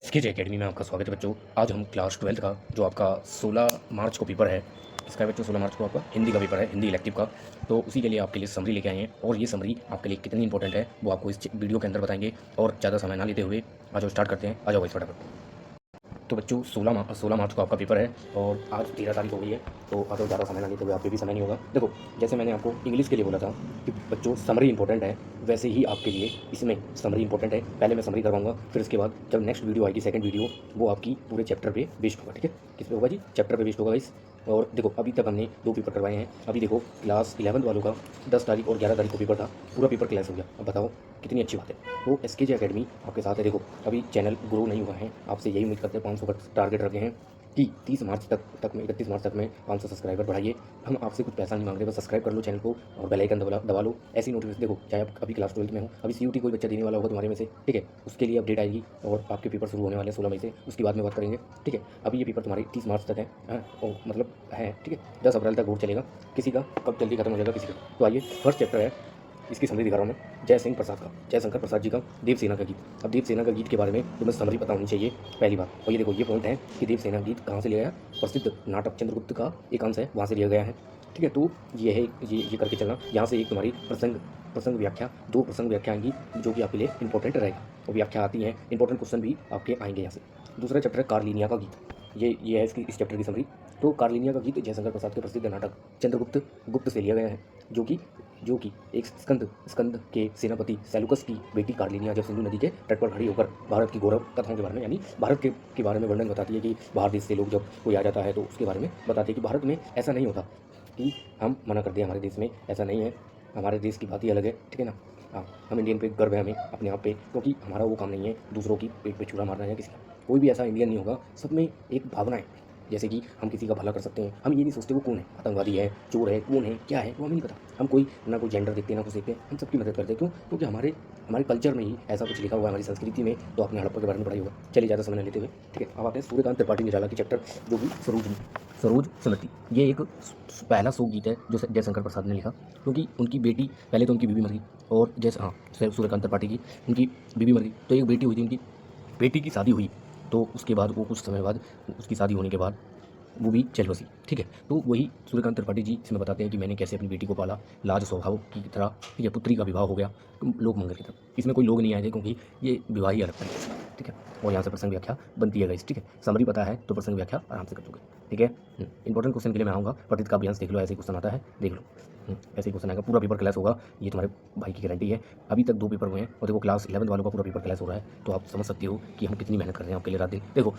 Sketch academy में आपका स्वागत है बच्चों। आज हम क्लास 12 का जो आपका 16 मार्च को पेपर है, इसका है बच्चों 16 मार्च को आपका हिंदी का पेपर है, हिंदी इलेक्टिव का। तो उसी के लिए आपके लिए समरी लेके आए हैं और ये समरी आपके लिए कितनी इंपॉर्टेंट है वो आपको इस वीडियो के अंदर बताएंगे। और ज़्यादा समय ना लेते हुए आ जाओ स्टार्ट करते हैं। आ जाओ भाई फटाफट। तो बच्चों 16 मार्च को आपका पेपर है और आज 13 तारीख हो गई है। तो अगर ज़्यादा समय ना लेते हुए आपके भी समय नहीं होगा। देखो, जैसे मैंने आपको इंग्लिश के लिए बोला था कि बच्चों समरी इंपॉर्टेंट है, वैसे ही आपके लिए इसमें समरी इंपॉर्टेंट है। पहले मैं समरी करवाऊंगा, फिर उसके बाद जब नेक्स्ट वीडियो आएगी, सेकंड वीडियो, वो आपकी पूरे चैप्टर पे बेस्ड होगा। ठीक है, किस पे होगा जी? चैप्टर पे बेस्ड होगा इस। और देखो, अभी तक हमने 2 पेपर करवाए हैं। अभी देखो, क्लास 11 वालों का 10 तारीख और 11 तारीख को पेपर था, पूरा पेपर क्लास हो गया। अब बताओ कितनी अच्छी बात है। तो एसकेजे एकेडमी आपके साथ है। देखो, अभी चैनल ग्रो नहीं हुआ है, आपसे यही उम्मीद करते हैं, 500 का टारगेट रखे हैं कि 30 मार्च तक में, 31 मार्च तक में 500 सब्सक्राइबर बढ़ाइए। हम आपसे कुछ पैसा नहीं मांग रहे, बस सब्सक्राइब कर लो चैनल को और बेल आइकन दबा लो। ऐसी नोटिफिकेशन, देखो चाहे आप अभी क्लास 12 में हो, अभी सीयूटी कोई बच्चा देने वाला होगा तुम्हारे में से, ठीक है, उसके लिए अपडेट आएगी और आपके पेपर शुरू होने वाले हैं 16 मई से, उसकी बाद में बात करेंगे। ठीक है, अभी ये पेपर तुम्हारे 30 मार्च तक है, हाँ, और मतलब है, ठीक है, 10 अप्रैल तक बोर्ड चलेगा, किसी का कब जल्दी खत्म हो जाएगा किसी का। तो आइए, फर्स्ट चैप्टर है, इसकी समरी दिखा रहा हूँ मैं, जय सिंह प्रसाद का, जयशंकर प्रसाद जी का देवसेना का गीत। अब देवसेना का गीत के बारे में तुम्हें समरी पता होनी चाहिए, पहली बात। और ये देखो, ये पॉइंट है कि देवसेना गीत कहाँ से लिया गया, प्रसिद्ध नाटक चंद्रगुप्त का एक अंश है, वहाँ से लिया गया है। ठीक है, तो ये है, ये करके चलना। यहाँ से एक तुम्हारी प्रसंग व्याख्या, 2 प्रसंग व्याख्या आएंगी जो कि आपके लिए इंपॉर्टेंट रहेगा। और व्याख्या आती हैं, इंपॉर्टेंट क्वेश्चन भी आपके आएंगे यहाँ से। दूसरा चैप्टर है कार्लिनिया का गीत, ये है इसकी, इस चैप्टर की समरी। तो कार्लिनिया का गीत जयशंकर प्रसाद के प्रसिद्ध नाटक चंद्रगुप्त गुप्त से लिया गया है, जो कि एक स्कंद के सेनापति सेलुकस की बेटी कार्लिनिया जब सिंधु नदी के तट पर खड़ी होकर भारत की गौरव कथाओं के बारे में, यानी भारत के बारे में वर्णन बताती है कि बाहर देश से लोग जब कोई आ जाता है तो उसके बारे में बताती है कि भारत में ऐसा नहीं होता कि हम मना कर दें, हमारे देश में ऐसा नहीं है, हमारे देश की बात ही अलग है। ठीक है ना? हाँ, हम इंडियन पे गर्व है हमें अपने आप पे, क्योंकि हमारा वो काम नहीं है दूसरों की पेट पे छुरा मारना है किसी का। कोई भी ऐसा इंडियन नहीं होगा, सब में एक भावना है, जैसे कि हम किसी का भला कर सकते हैं। हम ये नहीं सोचते वो कौन है, आतंकवादी है, चोर है, कौन है, क्या है, वो हमें नहीं पता। हम कोई ना कोई जेंडर देखते हैं, ना कुछ देखते हैं, हम सबकी मदद करते हैं। क्यों? क्योंकि हमारे कल्चर में ही ऐसा कुछ लिखा हुआ है, हमारी संस्कृति में। तो आपने हड़प्पा के बारे में पढ़ाई होगा। चलिए, ज़्यादा समय न लेते हुए, ठीक है, अब आते हैं सूर्यकांत त्रिपाठी निराला की चैप्टर, जो कि सरोज स्मृति। ये एक पहला शोक गीत है जो जयशंकर प्रसाद ने लिखा, क्योंकि उनकी बेटी, पहले तो उनकी बीवी मर गई, और जैसे, हाँ, सूर्यकांत त्रिपाठी की उनकी बीवी मर गई, तो एक बेटी हुई थी उनकी, बेटी की शादी हुई, तो उसके बाद वो कुछ समय बाद, उसकी शादी होने के बाद वो भी चल बसी। ठीक है, तो वही सूर्यकांत त्रिपाठी जी इसमें बताते हैं कि मैंने कैसे अपनी बेटी को पाला, लाज स्वभाव की तरह। ठीक है, पुत्री का विवाह हो गया लोक मंगल की तरह। इसमें कोई लोग नहीं आए थे, क्योंकि ये विवाह ही अलग तरीके से। ठीक है, और यहाँ से प्रसंग व्याख्या बनती है गाइस। ठीक है, समरी पता है तो प्रसंग व्याख्या आराम से कर दोगे। ठीक है, इंपॉर्टेंट क्वेश्चन के लिए मैं आऊँगा, प्रतीत काव्यांश देख लो, ऐसे क्वेश्चन आता है, देख लो। ऐसे ही क्वेश्चन आएगा, पूरा पेपर क्लास होगा, ये तुम्हारे भाई की गारंटी है। अभी तक 2 पेपर हुए हैं और देखो क्लास 11 वालों का पूरा पेपर क्लास हो रहा है, तो आप समझ सकते हो कि हम कितनी मेहनत कर रहे हैं आपके लिए रात दिन। देखो,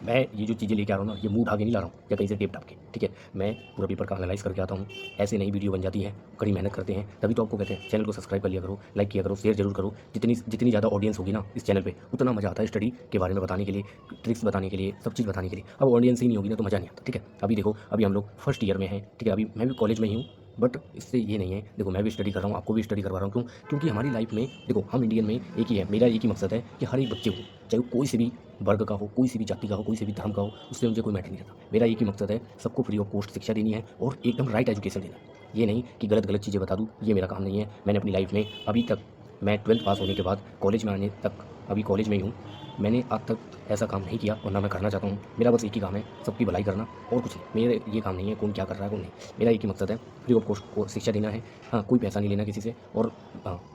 मैं ये जो चीज़ें लेके आ रहा हूँ ना, ये मुँह उठा के नहीं ला रहा हूँ या कहीं से टेप टाप के। ठीक है, मैं पूरा पेपर का एनालाइज़ करके आता हूँ, ऐसे नई वीडियो बन जाती है, कड़ी मेहनत करते हैं, तभी तो आपको कहते हैं चैनल को सब्सक्राइब कर लिया करो, लाइक किया करो, शेयर जरूर करो। जितनी ज़्यादा ऑडियंस होगी ना इस चैनल पे, उतना मज़ा आता है स्टडी के बारे में बताने के लिए, ट्रिक्स बताने के लिए, सब चीज़ बताने के लिए। अब ऑडियंस ही नहीं होगी ना तो मज़ा नहीं आता। ठीक है, अभी देखो, अभी हम लोग फर्स्ट ईयर में हैं। ठीक है, अभी मैं भी कॉलेज में ही हूँ, बट इससे ये नहीं है, देखो मैं भी स्टडी कर रहा हूँ, आपको भी स्टडी करवा रहा हूँ। क्यों? क्योंकि हमारी लाइफ में, देखो, हम इंडियन में एक ही है, मेरा एक ही मकसद है कि हर एक बच्चे को, चाहे वो कोई से भी वर्ग का हो, कोई सी भी जाति का हो, कोई से भी धर्म का हो, उससे मुझे कोई मैटर नहीं रहता। मेरा एक ही मकसद है, सबको फ्री ऑफ कॉस्ट शिक्षा देनी है और एकदम राइट एजुकेशन देना है। ये नहीं कि गलत गलत चीज़ें बता दूँ, ये मेरा काम नहीं है। मैंने अपनी लाइफ में अभी तक, मैं 12th पास होने के बाद कॉलेज में आने तक, अभी कॉलेज में ही हूँ, मैंने आज तक ऐसा काम नहीं किया और ना मैं करना चाहता हूँ। मेरा बस एक ही काम है, सबकी भलाई करना, और कुछ नहीं। मेरे ये काम नहीं है कौन क्या कर रहा है कौन नहीं, मेरा एक ही मकसद है, फ्री ऑफ कॉस्ट को शिक्षा देना है। हाँ, कोई पैसा नहीं लेना किसी से। और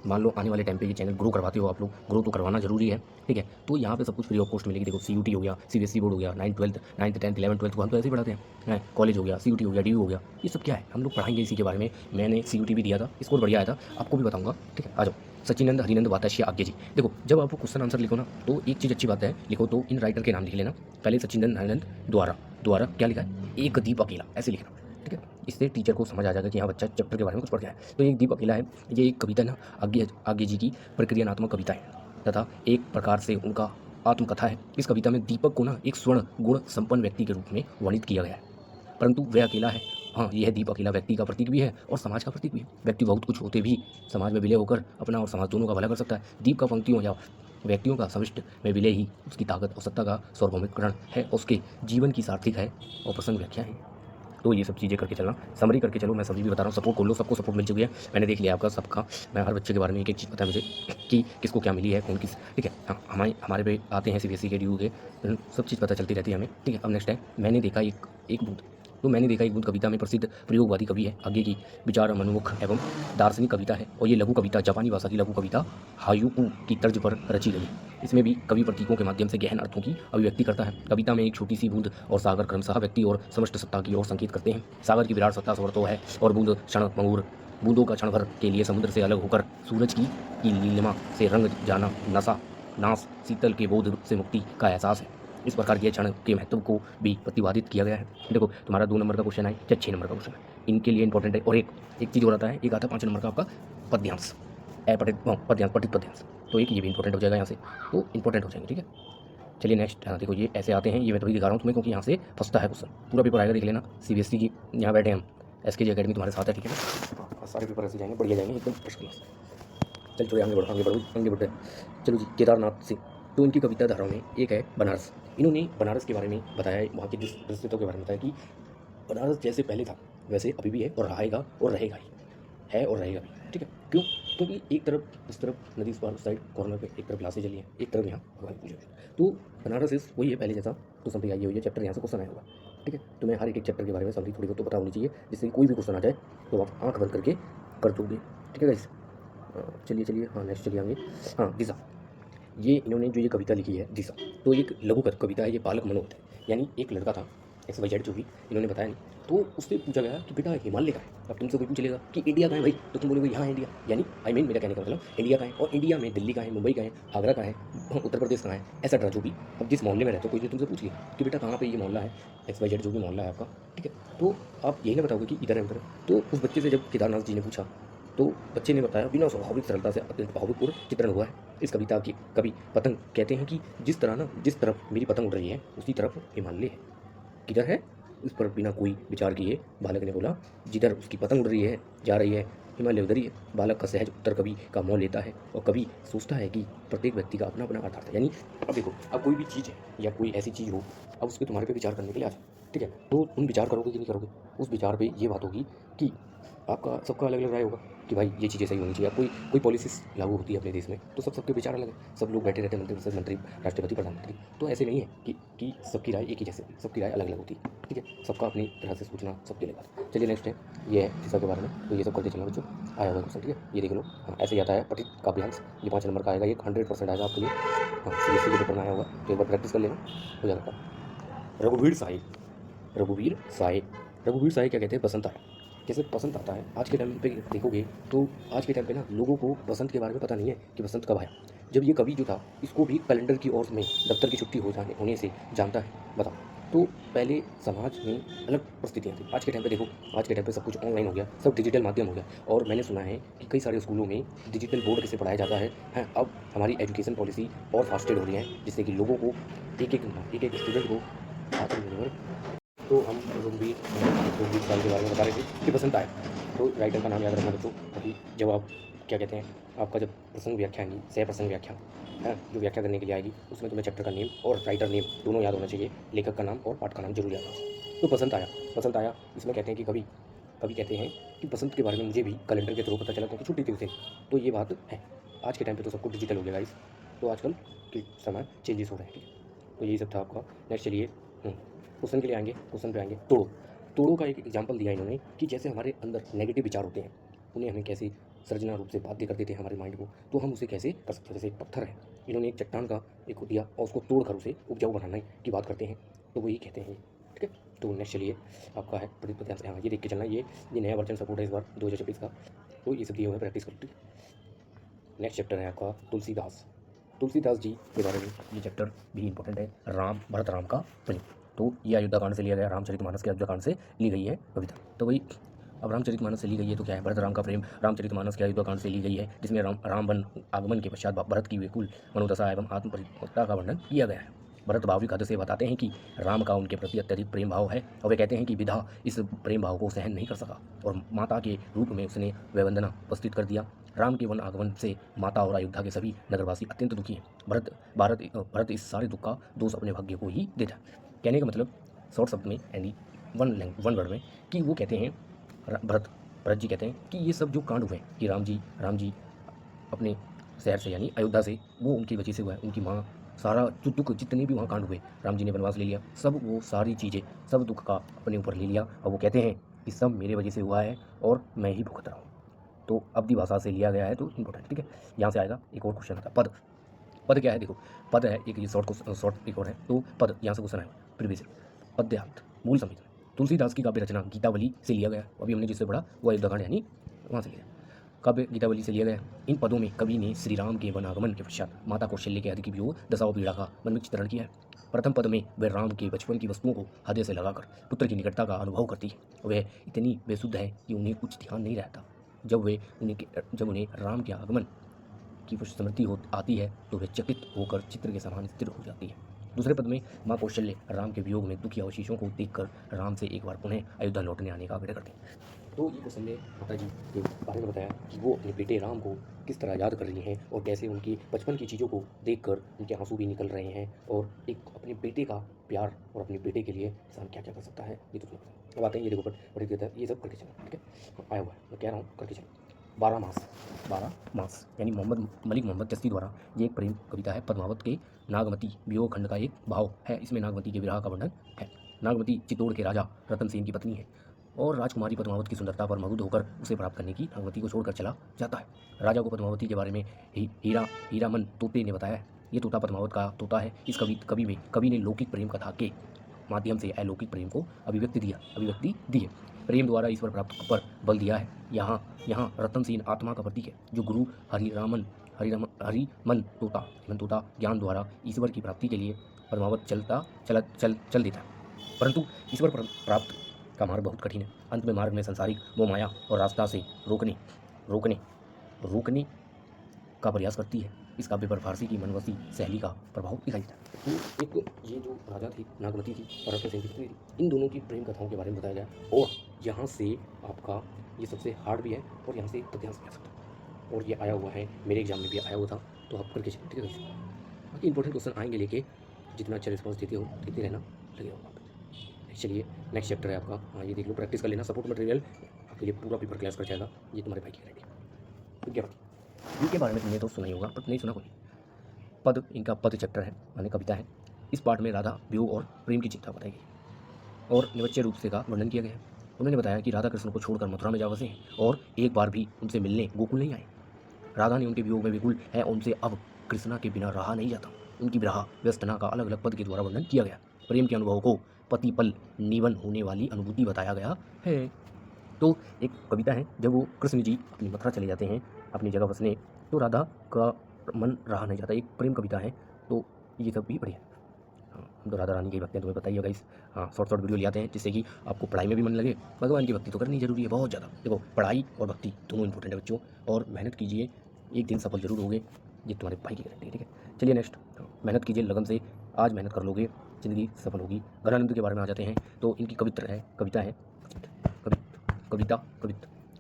मान लो आने वाले टाइम पे ये चैनल ग्रो करवाते हो आप लोग, ग्रो तो करवाना जरूरी है। ठीक है, तो यहाँ पे सब कुछ फ्री ऑफ कॉस्ट मिलेगी। देखो, सीयूटी हो गया, सीबीएसई बोर्ड हो गया, 9th 12th 9th 10th 11th 12th को हम तो ऐसे ही पढ़ाते हैं। कॉलेज हो गया, सीयूटी हो गया, डीयू हो गया, ये सब क्या है, हम लोग पढ़ाएंगे इसी के बारे में। मैंने सीयूटी भी दिया था, स्कोर बढ़िया आया था, आपको भी बताऊंगा। ठीक है, आ जाओ। सचिनंद हरिनंद वाताश्य आज्ञा जी। देखो, जब आपको क्वेश्चन आंसर लिखो ना, तो एक चीज़ अच्छी बात है, लिखो तो इन राइटर के नाम लिख लेना। पहले सचिनंद हरिनंद द्वारा क्या लिखा है, एक दीप अकेला, ऐसे लिखना। ठीक है, इससे टीचर को समझ आ जाएगा कि हाँ, बच्चा चैप्टर के बारे में कुछ पढ़ गया है। तो एक दीप अकेला है, ये एक कविता ना, आज्ञा जी की प्रक्रियात्मक कविता है, तथा एक प्रकार से उनका आत्मकथा है। इस कविता में दीपक को ना एक स्वर्ण गुण संपन्न व्यक्ति के रूप में वर्णित किया गया है, परंतु वह अकेला है। हाँ, यह दीप अकेला व्यक्ति का प्रतीक भी है और समाज का प्रतीक भी है। व्यक्ति बहुत कुछ होते भी समाज में विलय होकर अपना और समाज दोनों का भला कर सकता है। दीप का पंक्तियों या व्यक्तियों का समिष्ट में विलय ही उसकी ताकत और सत्ता का सार्वभौमिकरण है, उसके जीवन की सार्थक है। और प्रसंग व्याख्या है, तो ये सब चीज़ें करके चलना, समरी करके चलो। मैं सभी भी बता रहा हूँ, सपोर्ट खोल लो, सबको सपोर्ट मिल चुकी है, मैंने देख लिया आपका सबका। मैं हर बच्चे के बारे में एक एक चीज़ पता है मुझे कि किसको क्या मिली है, कौन किस, ठीक है। हाँ, हमारे पे आते हैं सीबीएसई के ड्यू के, सब चीज़ पता चलती रहती है हमें, ठीक है। अब नेक्स्ट है, मैंने देखा एक बूंद। तो मैंने देखा एक बूंद कविता में प्रसिद्ध प्रयोगवादी कवि है, आगे की विचार मनोमुख एवं दार्शनिक कविता है, और ये लघु कविता जापानी भाषा की लघु कविता हायुकू की तर्ज पर रची गई। इसमें भी कवि प्रतीकों के माध्यम से गहन अर्थों की अभिव्यक्ति करता है। कविता में एक छोटी सी बूंद और सागर क्रमशः व्यक्ति और समष्ट सत्ता की ओर संकेत करते हैं। सागर की विराट सत्ता स्वर्तो है, और बूंद क्षण मंगूर, बूंदों का क्षण भर के लिए समुद्र से अलग होकर सूरज की नीलिमा से रंग जाना, नशा नाश शीतल के बोध से मुक्ति का एहसास है। इस प्रकार के क्षण के महत्व को भी प्रतिपादित किया गया है। देखो, तुम्हारा 2 नंबर का क्वेश्चन है या 6 नंबर का क्वेश्चन है, इनके लिए इंपॉर्टेंट है। और एक चीज़ और आता है, एक आता है 5 नंबर का आपका पद्यांश, पठित पद्यांश। तो एक ये भी इंपॉर्टेंट हो जाएगा यहाँ से, तो इंपॉर्टेंट हो जाएंगे, ठीक है। चलिए नेक्स्ट, देखो ये ऐसे आते हैं, ये मैं तभी दिखा रहा हूँ तुम्हें क्योंकि यहाँ से फंसता है क्वेश्चन। पूरा पेपर आएगा, देख लेना। सीबीएसई की यहाँ बैठे हम, SKG अकेडमी तुम्हारे साथ है, ठीक है ना। सारे पेपर ऐसे जाएंगे, बढ़िया जाएंगे एकदम फर्स्ट क्लास। चल चलो आगे बढ़ते हैं। चलो जी, केदारनाथ सिंह, तो इनकी कविता धाराओं में एक है बनारस। इन्होंने बनारस के बारे में बताया है, वहाँ की दृश्यता के बारे में बताया कि बनारस जैसे पहले था वैसे अभी भी है, और रहेगा और रहेगा ही, है और रहेगा भी, ठीक है। क्यों? क्योंकि एक तरफ उस तरफ नदी, उस पार उस साइड कॉर्नर पे एक तरफ लाशें जली हैं, एक तरफ यहाँ भगवान की पूजा हुई है। तो बनारस इस वही है पहले जैसा। तो समझ आई हुई है, चैप्टर यहाँ से क्वेश्चन आया होगा, ठीक है। तुम्हें हर एक चैप्टर के बारे में समझी थोड़ी बहुत तो पता होनी चाहिए, जिससे कोई भी क्वेश्चन आ जाए तो आप आँख बंद करके कर दोगे, ठीक है गाइस। चलिए हाँ नेक्स्ट चलिए आगे। हाँ, दिशा, ये इन्होंने जो ये कविता लिखी है दिशा, तो एक लघु कविता है, ये बालक मनोहर है। यानी एक लड़का था XYZ, जो भी इन्होंने बताया नहीं, तो उससे पूछा गया कि बेटा हिमालय का है। अब तुमसे कोई पूछ लेगा कि इंडिया का है भाई, तो तुम बोलोगे यहाँ है इंडिया, यानी मेरा कहने का मतलब इंडिया का है। और इंडिया में दिल्ली का है, मुंबई का है, आगरा का है, उत्तर प्रदेश का है, ऐसा जो भी। अब जिस मोहल्ले में रहते हो, कोई तुमसे पूछ लिया कि बेटा कहाँ पे ये मोहल्ला है, XYZ जो भी मोहल्ला है आपका, ठीक है, तो आप यही ना बताओगे कि इधर है उधर। तो उस बच्चे से जब केदारनाथ जी ने पूछा, तो बच्चे ने बताया बिना स्वाभाविक सरलता से अत्यंत भावुकपूर्ण चित्रण हुआ है। इस कविता की कवि पतंग कहते हैं कि जिस तरफ मेरी पतंग उड़ रही है उसी तरफ हिमालय है। किधर है? इस पर बिना कोई विचार किए बालक ने बोला, जिधर उसकी पतंग उड़ रही है, जा रही है, हिमालय उधर ही है। बालक का सहज उत्तर कवि का मोह लेता है, और कवि सोचता है कि प्रत्येक व्यक्ति का अपना अपना अर्थ है। यानी अब देखो, अब कोई भी चीज़ है या कोई ऐसी चीज़ हो, अब उस पर तुम्हारे पे विचार करने के लिए आ जाए, ठीक है, तो तुम विचार करोगे कि नहीं करोगे? उस विचार पे ये बात होगी कि आपका सबका अलग अलग राय होगा कि भाई ये चीज़ें सही होनी चाहिए। अब कोई पॉलिसीज लागू होती है अपने देश में, तो सबके विचार अलग है, सब लोग बैठे रहते हैं, मंत्री, राष्ट्रपति, प्रधानमंत्री। तो ऐसे नहीं है कि सबकी राय एक ही जैसे, सबकी राय अलग अलग होती है, ठीक है। सबका अपनी तरह से सोचना सबके लिए बात। चलिए नेक्स्ट है, ये है दिशा के बारे में, तो ये सब करते चलना बच्चों। आया होगा क्वेश्चन, ठीक है, ये देख लो। हाँ, ऐसे ही आता है पठित काव्यांश, ये 5 नंबर का आएगा, ये 100% आएगा आपके लिए। हाँ, CBSE के पेपर में आया होगा, तो एक बार प्रैक्टिस कर लेना, हो जाएगा। रघुवीर साय, रघुवीर साय, रघुवीर साय क्या कहते हैं? बसंत आया। जैसे बसंत आता है, आज के टाइम पे देखोगे तो आज के टाइम पे ना लोगों को बसंत के बारे में पता नहीं है कि बसंत कब आया। जब ये कवि जो था, इसको भी कैलेंडर की ओर में दफ्तर की छुट्टी होने से जानता है, बताओ। तो पहले समाज में अलग परिस्थितियाँ थी। आज के टाइम पे देखो, आज के टाइम पे सब कुछ ऑनलाइन हो गया, सब डिजिटल माध्यम हो गया, और मैंने सुना है कि कई सारे स्कूलों में डिजिटल बोर्ड से पढ़ाया जाता है। हैं, अब हमारी एजुकेशन पॉलिसी और फास्टेड हो रही है, जिससे कि लोगों को एक स्टूडेंट को तो हम रघुवीर साल के बारे में बता रहे थे कि बसंत आए। तो राइटर का नाम याद रखना बच्चों, अभी जब आप क्या कहते हैं, आपका जब प्रसंग व्याख्या आएंगी, सह प्रसंग व्याख्या है, जो व्याख्या करने के लिए आएगी, उसमें तुम्हें चैप्टर का नेम और राइटर नेम दोनों याद होना चाहिए, लेखक का नाम और पाठ का नाम जरूर याद होना चाहिए। तो बसंत आया, इसमें कहते हैं कि कवि कहते हैं कि बसंत के बारे में मुझे भी कैलेंडर के थ्रू पता चला, क्योंकि छुट्टी थी उसे। तो ये बात है, आज के टाइम पर तो सब कुछ डिजिटल हो गया गाइस, तो आजकल के समय चेंजेस हो रहे हैं, ठीक है। तो यही सब था आपका। नेक्स्ट चलिए क्वेश्चन के लिए आएंगे, क्वेश्चन पे आएंगे। तोड़ो का एक एग्जाम्पल दिया इन्होंने कि जैसे हमारे अंदर नेगेटिव विचार होते हैं, उन्हें हमें कैसे सर्जना रूप से बाध्य कर देते हैं हमारे माइंड को, तो हम उसे कैसे कर सकते हैं। जैसे एक पत्थर है, इन्होंने एक चट्टान का एक दिया और उसको तोड़ कर उसे उपजाऊ बनाने की बात करते हैं, तो वही कहते हैं, ठीक है। तो नेक्स्ट चलिए आपका है प्रतिपत्ति से। हाँ, ये देख के चलना, ये नया वर्जन सपोर्ट है इस बार 2024 का, तो ये सब दिए हुए हैं, प्रैक्टिस करती। नेक्स्ट चैप्टर है आपका तुलसीदास जी के बारे में। ये चैप्टर भी इंपॉर्टेंट है, भरत राम का प्रेम। तो ये अयोध्याकांड से लिया गया, रामचरितमानस के अयोध्याकांड से ली गई है कविता। तो वही, अब रामचरितमानस से ली गई है तो क्या है, भरत राम का प्रेम रामचरितमानस के अयोध्याकांड से ली गई है, जिसमें राम वन आगमन के पश्चात भरत की व्याकुल मनोदशा एवं आत्मपरिपक्वता का वर्णन किया गया है। भरत भाविक हद से बताते हैं कि राम का उनके प्रति अत्यधिक प्रेम भाव है, और वे कहते हैं कि विधा इस प्रेम भाव को सहन नहीं कर सका और माता के रूप में उसने वैवंदना उपस्थित कर दिया। राम के वन आगमन से माता और अयोध्या के सभी नगरवासी अत्यंत दुखी हैं। भरत इस सारे दुख का दोष अपने भाग्य को ही देता है। कहने का मतलब शॉर्ट शब्द में, यानी वन वर्ड में कि वो कहते हैं भरत जी कहते हैं कि ये सब जो कांड हुए कि राम जी अपने शहर से यानी अयोध्या से वो उनकी वजह से हुआ है। उनकी माँ सारा जो दुख जितने भी वहाँ कांड हुए, राम जी ने वनवास ले लिया, सब वो सारी चीज़ें सब दुख का अपने ऊपर ले लिया और वो कहते हैं कि सब मेरे वजह से हुआ है और मैं ही भुगत रहा हूँ। तो अवधि भाषा से लिया गया है तो इंपॉर्टेंट, ठीक है। यहाँ से आएगा एक और क्वेश्चन आता है पद। पद क्या है देखो, पद है एक, ये शॉर्ट एक और है तो पद यहाँ से क्वेश्चन आएगा प्रीवियस पद्यांत मूल समीकरण। तुलसीदास की काव्य रचना गीतावली से लिया गया, अभी हमने जिससे पढ़ा वो अयोध्याकांड यानी वहाँ से लिया, काव्य गीतावली से लिया गया। इन पदों में कवि ने श्री राम के वनागमन के पश्चात माता कौशल्य के अधिक वियोग दशाओं पीड़ा का मन में चित्रण किया है। प्रथम पद में वह राम के बचपन की वस्तुओं को हृदय से लगाकर पुत्र की निकटता का अनुभव करती है। वह इतनी बेसुध है कि उन्हें कुछ ध्यान नहीं रहता। जब उन्हें राम के आगमन की कुछ स्मृति आती है तो वे चकित होकर चित्र के समान स्थिर हो जाती है। दूसरे पद में माँ कौशल्य राम के वियोग में दुखी अवशेषों को देखकर राम से एक बार पुनः अयोध्या लौटने आने का आग्रह करते हैं। तो ये क्वेश्चन ने माता जी के बारे में बताया कि वो अपने बेटे राम को किस तरह याद कर रही हैं और कैसे उनकी बचपन की चीज़ों को देखकर उनके आंसू भी निकल रहे हैं और एक अपने बेटे का प्यार और अपने बेटे के लिए इंसान क्या क्या कर सकता है ये तो अब आते हैं ये देखो पढ़ देता है, ये सब करके चलो, ठीक है। आया हुआ है, मैं कह रहा हूँ करके चलो। 12 मास यानी मलिक मोहम्मद चिश्ती द्वारा ये एक प्रेम कविता है। पद्मावत के नागमती वियोग खंड का एक भाव है। इसमें नागमती के विरह का वर्णन है। नागमती चित्तौड़ के राजा रतन सेन की पत्नी है और राजकुमारी पद्मावत की सुंदरता पर मगध होकर उसे प्राप्त करने की नागमती को छोड़कर चला जाता है। राजा को पद्मावती के बारे में हीरामन तोते ने बताया है। ये तोता पद्मावत का तोता है। इस कवि ने लौकिक प्रेम कथा के माध्यम से अलौकिक प्रेम को अभिव्यक्ति दी है। प्रेम द्वारा ईश्वर प्राप्त पर बल दिया है। यहाँ रतन सेन आत्मा का प्रतीक है जो गुरु हरिमन तोता ज्ञान द्वारा ईश्वर की प्राप्ति के लिए पद्मावत चल देता है। परंतु ईश्वर प्राप्त का मार्ग बहुत कठिन है। अंत में मार्ग में संसारिक वो माया और रास्ता से रोकने का प्रयास करती है। इस काव्य पर फारसी की मनवसी शैली का प्रभाव दिखाई देता है। तो एक ये जो राजा थी नागमती थी और रतन सेन की पत्नी थी, इन दोनों की प्रेम कथाओं के बारे में बताया गया और यहाँ से आपका ये सबसे हार्ड भी है और यहाँ से पद्यांश भी आ सकता है और ये आया हुआ है, मेरे एग्जाम में भी आया हुआ था, तो आप करके चलिए, ठीक है। बाकी इंपॉर्टेंट क्वेश्चन आएंगे लेके, जितना अच्छा रिस्पॉन्स देते रहना, लगे रहो आप। चलिए नेक्स्ट चैप्टर है आपका, हाँ ये देख लो, प्रैक्टिस कर लेना। सपोर्ट मटेरियल आपके लिए पूरा पेपर क्लास कर जाएगा, ये तुम्हारे भाई की गारंटी। इनके बारे में तुमने तो सुना ही होगा पर नहीं सुना कोई। पद इनका पद चैप्टर है माने कविता है। इस पाठ में राधा वियोग और प्रेम की चिंता बताई गई और निवच्य रूप से का वर्णन किया गया है। उन्होंने बताया कि राधा कृष्ण को छोड़कर मथुरा में जा बसे हैं और एक बार भी उनसे मिलने गोकुल नहीं आए। राधा ने उनके वियोग में विकुल है, उनसे अब कृष्णा के बिना रहा नहीं जाता। उनकी विरह व्यस्तना का अलग अलग पद के द्वारा वर्णन किया गया। प्रेम के अनुभव को पति पल निवन होने वाली अनुभूति बताया गया है। तो एक कविता है, जब वो कृष्ण जी अपनी मथुरा चले जाते हैं अपनी जगह बसने, तो राधा का मन रहा नहीं जाता। एक प्रेम कविता है, तो ये सब भी बढ़िया। हाँ, हम तो राधा रानी की भक्ति हैं, तुम्हें पता ही होगा। इस हाँ शॉर्ट वीडियो ले आते हैं जिससे कि आपको पढ़ाई में भी मन लगे। भगवान की भक्ति तो करनी जरूरी है बहुत ज़्यादा। देखो पढ़ाई और भक्ति दोनों इंपॉर्टेंट है बच्चों, और मेहनत कीजिए, एक दिन सफल जरूर होगे, ये तुम्हारे भाई की गारंटी है, ठीक है। चलिए नेक्स्ट, मेहनत कीजिए लगन से, आज मेहनत कर लोगे ज़िंदगी सफल होगी। गणानंद के बारे में आ जाते हैं, तो इनकी कविता है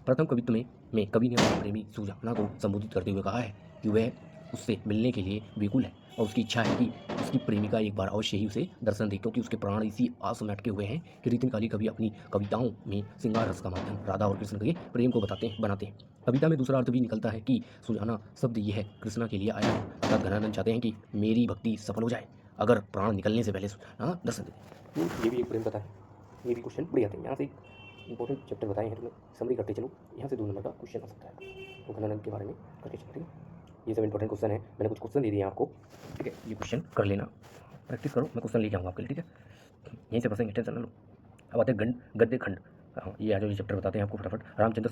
प्रथम कवित्व में कवि ने अपने प्रेमी सुजाना को संबोधित करते हुए कहा है कि वह उससे मिलने के लिए व्याकुल है और उसकी इच्छा है कि उसकी प्रेमिका एक बार अवश्य ही उसे दर्शन दे, क्योंकि उसके प्राण इसी आस में अटके हुए हैं कि रीतिनकाली कवि अपनी कविताओं में श्रृंगार रस का माध्यम राधा और कृष्ण के प्रेम को बनाते हैं। कविता में दूसरा अर्थ भी निकलता है कि सुजाना शब्द यह कृष्णा के लिए आया है, अर्थात गणानंद चाहते हैं कि मेरी भक्ति सफल हो जाए अगर प्राण निकलने से पहले सुजाना दर्शन दे। ये भी एक प्रेम कथा है। ये भी क्वेश्चन बढ़िया थे, यहाँ से इंपॉर्टेंट चैप्टर बताए हैं, तुम्हें समरी करते चलो, यहाँ से 2 नंबर का क्वेश्चन आ सकता है, तो गणानंद के बारे में करके चलो, ठीक है। ये सब इंपॉर्टेंट क्वेश्चन है, मैंने कुछ क्वेश्चन दे दिए आपको, ठीक है। ये क्वेश्चन कर लेना, प्रैक्टिस करो, मैं क्वेश्चन लेके आऊँगा आपके लिए, ठीक है। यहीं से फंसेंगे, टेंशन ना लो। अब आते हैं गद्य खंड। हाँ ये आज ये चैप्टर बताते हैं आपको फटाफट। रामचंद्र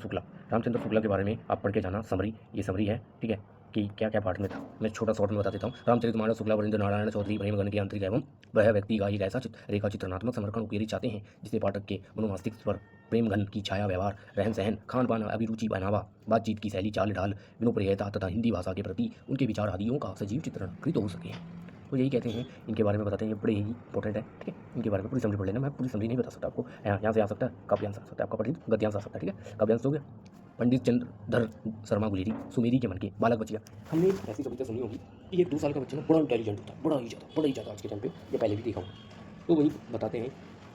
शुक्ला के बारे में आप पढ़ के जाना। समरी, ये समरी है, ठीक है, कि क्या क्या पार्ट में था, मैं छोटा शॉर्ट में बता देता हूँ। रामचरितमानस शुक्ला वरिंद्र नारायण चौधरी प्रेमगन के आंतरिक एवं वह व्यक्ति का एक ऐसा रेखा चित्रणात्मक समर्पण उकेरी चाहते हैं जिससे पाठक के मनोमस्तिष्क पर प्रेमघन की छाया, व्यवहार, रहन सहन, खान पान, अभिरुचि, पहनावा, बातचीत की शैली, चाल ढाल, विनोप्रियता तथा हिंदी भाषा के प्रति उनके विचार आदियों का सजीव चित्रण कृत हो सके। तो यही कहते हैं, इनके बारे में बताते हैं, ये बड़े ही इंपॉर्टेंट है, ठीक है। इनके बारे में पूरी समझ पढ़ लेना, मैं पूरी समझ नहीं बता सकता आपको। यहाँ से आ सकता है काव्यांश आ सकता है, आपका पढ़ित गद्यांश आ सकता है, ठीक है। काव्यांश हो गया। पंडित चंद्रधर शर्मा गुलेरी, सुमेरी के मन के बालक बचिया। हमने ऐसी कविता सुनी होगी कि एक 2 साल का बच्चा ना बड़ा इंटेलिजेंट होता है, बड़ा ही ज़्यादा आज के टाइम पे, ये पहले भी देखा हूँ। तो वही बताते हैं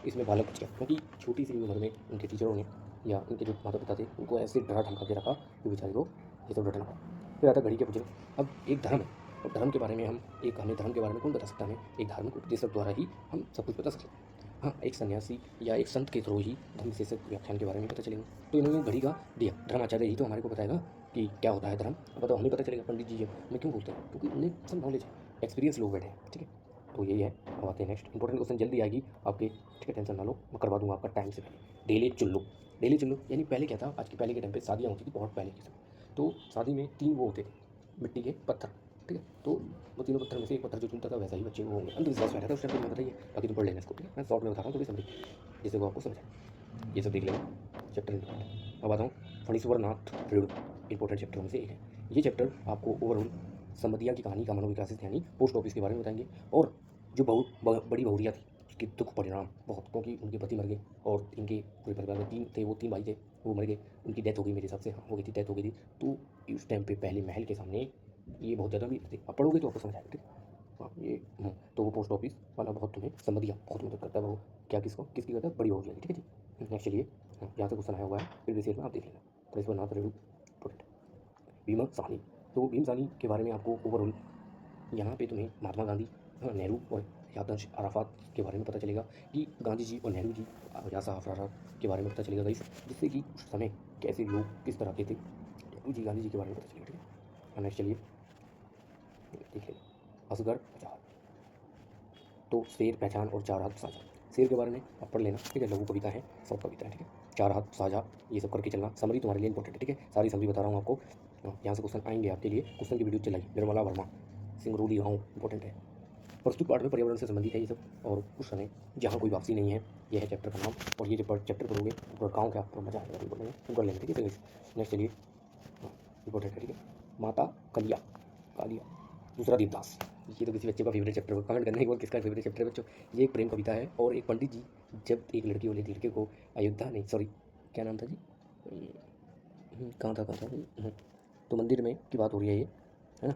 इसमें बालक बच गया, क्योंकि छोटी सी उम्र में उनके टीचरों ने या उनके जो माता पिता थे उनको ऐसे डरा धमका के रखा कि बेचारे को ये सब रटना पड़ा। फिर आता घड़ी के बुजुर्ग। अब एक धर्म है, और धर्म के बारे में हमें धर्म के बारे में कौन बता सकता है? हमें एक धार्मिक उपदेशक द्वारा ही हम सब कुछ बता सकते हैं। हाँ, एक सन्यासी या एक संत के थ्रू ही धर्म विशेषक व्याख्यान के बारे में पता चलेगा। तो इन्होंने घड़ी का दिया, धर्माचार्य ही तो हमारे को बताएगा कि क्या होता है धर्म। अब बताओ, हमें पता चलेगा पंडित जी है, हमें क्यों बोलते हैं? क्योंकि उन्हें सब नॉलेज है, एक्सपीरियंस लोग बैठे हैं, ठीक है। तो यही है। अब आते हैं नेक्स्ट इंपॉर्टेंट क्वेश्चन, जल्दी आएगी आपके, ठीक है, टेंशन ना लो, मैं करवा दूंगा आपका टाइम से पहले। डेली चुल्लू। डेली चुल्लू यानी पहले क्या था, आज के पहले के टाइम पे शादियाँ होती थी, बहुत पहले की सब। तो शादी में 3 वो होते थे मिट्टी के पत्थर, ठीक है। तो वो तीनों पत्थर में से एक पत्थर जो चुनता था वैसा ही बच्चे को होंगे। अंधविश्वास फैला था उस टाइम पे, मैं बताइए, बाकी तो पढ़ लेना इसको, ठीक है। मैं शॉर्ट में बता रहा हूँ थोड़ी समझी, जिससे वो आपको समझ आए। ये सब देख लेना, चैप्टर इंपॉर्टेंट। अब आता हूँ फणीश्वरनाथ रेणु, इंपॉर्टेंट चैप्टर में से एक है ये चैप्टर। आपको ओवरऑल समधिया की कहानी का मनोविकास यानी पोस्ट ऑफिस के बारे में बताएंगे, और जो बड़ी बहुरिया थी उसके दुख परिणाम बहुत, क्योंकि उनके पति मर गए और इनके पूरे परिवार में 3 थे, वो 3 भाई थे, वो मर गए, उनकी डेथ हो गई, मेरे हिसाब से हाँ हो गई थी, डेथ हो गई थी। तो उस टाइम पे पहले महल के सामने ये बहुत ज़्यादा भी थे, आप पढ़ोगे तो आपको समझ आएगा, ठीक है। हाँ ये तो वो पोस्ट ऑफिस वाला बहुत तुम्हें समधिया बहुत मदद करता है, वो क्या किसकी करता है? बड़ी बहुरिया की, ठीक है जी। नेक्स्ट चलिए, यहाँ से क्वेश्चन आया हुआ है प्रीवियस ईयर में, आप देख लेना। फणीश्वरनाथ रेणु इंपॉर्टेंट। भीमा साहनी। तो भीम साहनी के बारे में आपको ओवरऑल यहाँ पे तुम्हें महात्मा गांधी, नेहरू और याददाश्त अराफात के बारे में पता चलेगा कि गांधी जी और नेहरू जी, यासा अराफात के बारे में पता चलेगा गाइस, जिससे कि उस समय कैसे लोग किस तरह के थे। नेहरू जी गांधी जी के बारे में पता चलेगा, ठीक है। नेक्स्ट चलिए देख लें, असगर अचार। तो शेर पहचान और 4 हाथ साझा। शेर के बारे में आप पढ़ लेना, ठीक है, लघु कविता है, शॉर्ट कविता है, ठीक है। 4 हाथ साझा, ये सब करके चलना। समरी तुम्हारे लिए इंपॉर्टेंट है, ठीक है, सारी समरी बता रहा हूँ आपको। यहाँ से क्वेश्चन आएंगे आपके लिए, क्वेश्चन की वीडियो चलाई निर्मला वर्मा, सिंगरौली गाँव, इंपॉर्टेंट है। प्रस्तुत पाठ में पर्यावरण से संबंधित है ये सब, और उस समय जहाँ कोई वापसी नहीं है, यह है चैप्टर का नाम। और ये जब चैप्टर पढ़ोगे पूरा गाँव का आपको मजा आएगा, बोलेंगे तुम कर लेंगे, ठीक है। नेक्स्ट चलिए, इंपॉर्टेंट है, ठीक है। माता कलिया, कालिया, दूसरा देवदास। ये तो किसी बच्चे का फेवरेट चैप्टर हो, कमेंट करना एक बार किसका फेवरेट चैप्टर है बच्चों। ये एक प्रेम कविता है, और एक पंडित जी जब एक लड़की वाले लड़के को अयोध्या नहीं, सॉरी क्या नाम था जी, कहाँ था तो मंदिर में की बात हो रही है ये, है ना।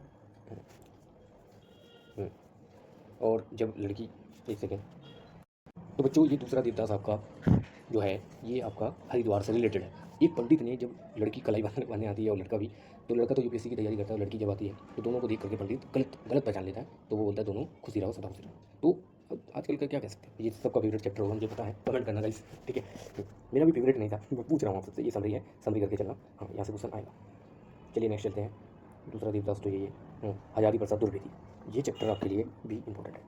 और जब लड़की, एक सेकेंड, तो बच्चों ये दूसरा देवदास आपका जो है ये आपका हरिद्वार से रिलेटेड है। एक पंडित ने जब लड़की कलाई बांधने आती है और लड़का भी, तो लड़का तो यूपीएससी की तैयारी करता है और लड़की जब आती है तो दोनों को देख करके पंडित गलत पहचान लेता है, तो वो बोलता है दोनों खुशी रहो सदा खुशी रहो। तो अब आजकल का क्या कह सकते हैं, ये सबका फेवरेट चैप्टर होगा मुझे पता है, कमेंट करना गाइस, ठीक है। मेरा भी फेवरेट नहीं था, मैं पूछ रहा हूँ आपसे, ये समरी है, समरी करके चलना। हाँ यहाँ से क्वेश्चन आएगा। चलिए नेक्स्ट चलते हैं, दूसरा देवदास तो ये है हजारी प्रसाद द्विवेदी। ये चैप्टर आपके लिए भी इंपॉर्टेंट है।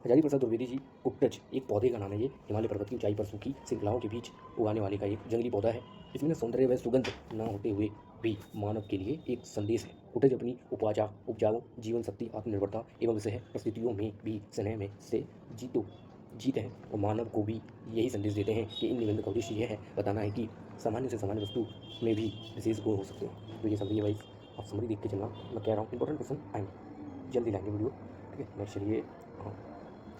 हजारी प्रसाद द्विवेदी जी, कुटच एक पौधे का नाम है, ये हिमालय पर्वत की ऊंचाई पर सूखी श्रृंखलाओं के बीच उगाने वाले का एक जंगली पौधा है। इसमें ना सौंदर्य व सुगंध न होते हुए भी मानव के लिए एक संदेश है। कुटज अपनी उपजाऊ जीवन शक्ति, आत्मनिर्भरता एवं विषय परिस्थितियों में भी स्नेह में से जीत है, और मानव को भी यही संदेश देते हैं कि इन निबंध का उद्देश्य यह है बताना है कि सामान्य से सामान्य वस्तु में भी विशेष गुण हो सकते हैं। तो ये समझिए भाई, आप समरी देख के चलना, मैं कह रहा हूँ इंपॉर्टेंट क्वेश्चन आएंगे, जल्दी लाएंगे वीडियो, ठीक है। नेक्स्ट चलिए, हाँ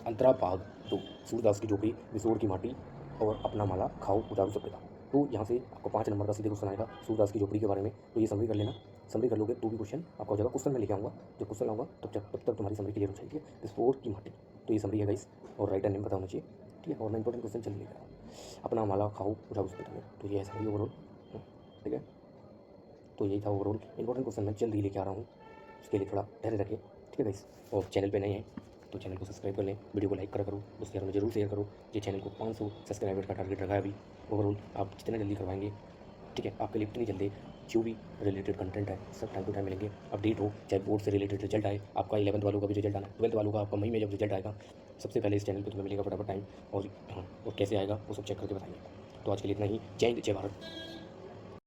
अंतरा भाग 2, सूरदास की झोपड़ी, विसोड़ की माटी और अपना माला खाओ उजाड़ू सभ्यता। तो यहाँ से आपको 5 नंबर का सीधे क्वेश्चन आएगा सूरदास की झोपड़ी के बारे में, तो ये समरी कर लेना। समरी कर लोगे तो भी क्वेश्चन आपका हो जाएगा, क्वेश्चन में लेके आऊँगा, जब क्वेश्चन लाऊंगा तब तक तुम्हारी समरी क्लियर हो जाएगी। विस्फोट की माटी, तो ये समरी है गाइस, और राइटर नेम पता होना चाहिए, ठीक है। और मैं इंपॉर्टेंट क्वेश्चन चल लेकर अपना माला खाओ उजाड़ू सभ्यता में, तो ये है समरी ओवरऑल, ठीक है। तो यही था ओवरऑल इंपॉर्टेंट क्वेश्चन, मैं जल्दी लेके आ रहा हूँ, उसके लिए थोड़ा धैर्य रखें, ठीक है गाइस। और चैनल पे नए हैं तो चैनल को सब्सक्राइब कर लें, वीडियो को लाइक करा करो, दोस्तों यारों में जरूर शेयर करो। ये चैनल को 500 सब्सक्राइबर का टारगेट रखा है अभी, ओवरऑल आप जितना जल्दी करवाएंगे, ठीक है, आपके लिए उतनी जल्दी जो भी रिलेटेड कंटेंट है सब टाइम टू टाइम मिलेंगे। अपडेट हो, चाहे बोर्ड से रिलेटेड रिजल्ट आए, आपका 11th वालों का भी रिजल्ट आना, 12th वालों का आपका मई में जब रिजल्ट आएगा सबसे पहले इस चैनल पर तुम्हें मिलेगा फटाफट टाइम, और हाँ और कैसे आएगा वो सब चेक करके बताएंगे। तो आज के लिए इतना ही, जय हिंद जय भारत।